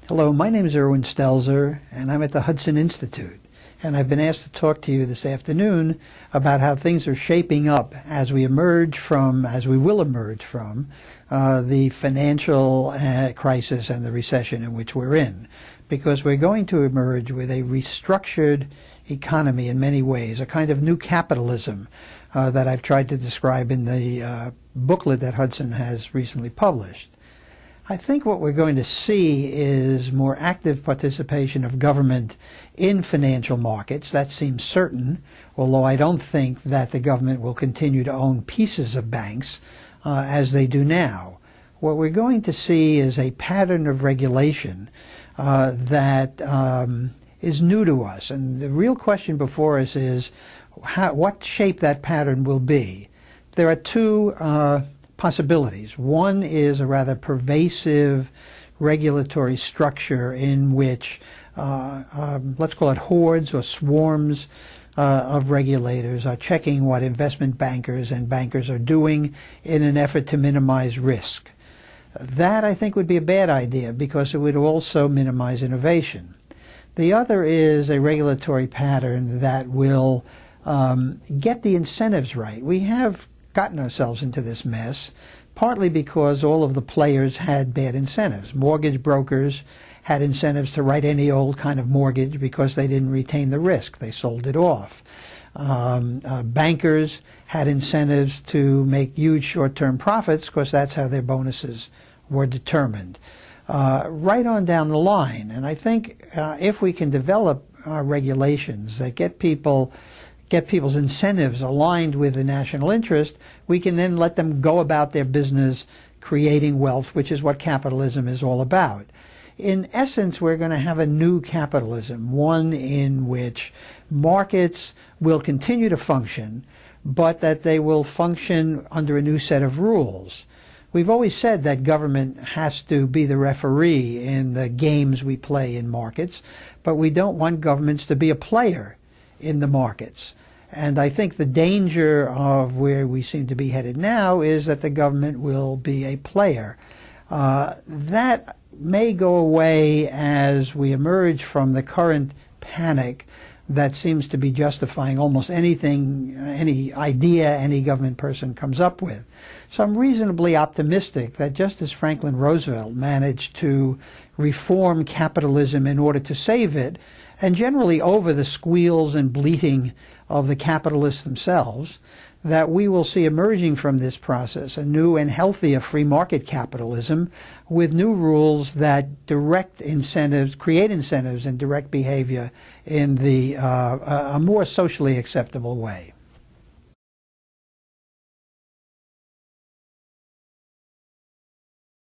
Hello, my name is Irwin Stelzer, and I'm at the Hudson Institute. And I've been asked to talk to you this afternoon about how things are shaping up as we will emerge from the financial crisis and the recession in which we're in. Because we're going to emerge with a restructured economy in many ways, a kind of new capitalism that I've tried to describe in the booklet that Hudson has recently published. I think what we're going to see is more active participation of government in financial markets. That seems certain, although I don't think that the government will continue to own pieces of banks as they do now. What we're going to see is a pattern of regulation that is new to us. And the real question before us is what shape that pattern will be. There are two possibilities. One is a rather pervasive regulatory structure in which, let's call it hordes or swarms of regulators are checking what investment bankers and bankers are doing in an effort to minimize risk. That, I think, would be a bad idea because it would also minimize innovation. The other is a regulatory pattern that will get the incentives right. We have gotten ourselves into this mess, partly because all of the players had bad incentives. Mortgage brokers had incentives to write any old kind of mortgage because they didn't retain the risk. They sold it off. Bankers had incentives to make huge short-term profits because that's how their bonuses were determined. Right on down the line. And I think if we can develop regulations that get people's incentives aligned with the national interest, we can then let them go about their business creating wealth, which is what capitalism is all about. In essence, we're going to have a new capitalism, one in which markets will continue to function, but that they will function under a new set of rules. We've always said that government has to be the referee in the games we play in markets, but we don't want governments to be a player in the markets. And I think the danger of where we seem to be headed now is that the government will be a player. That may go away as we emerge from the current panic that seems to be justifying almost anything, any idea any government person comes up with. So I'm reasonably optimistic that just as Franklin Roosevelt managed to reform capitalism in order to save it, and generally over the squeals and bleating of the capitalists themselves, that we will see emerging from this process a new and healthier free market capitalism with new rules that direct incentives, create incentives and direct behavior in a more socially acceptable way.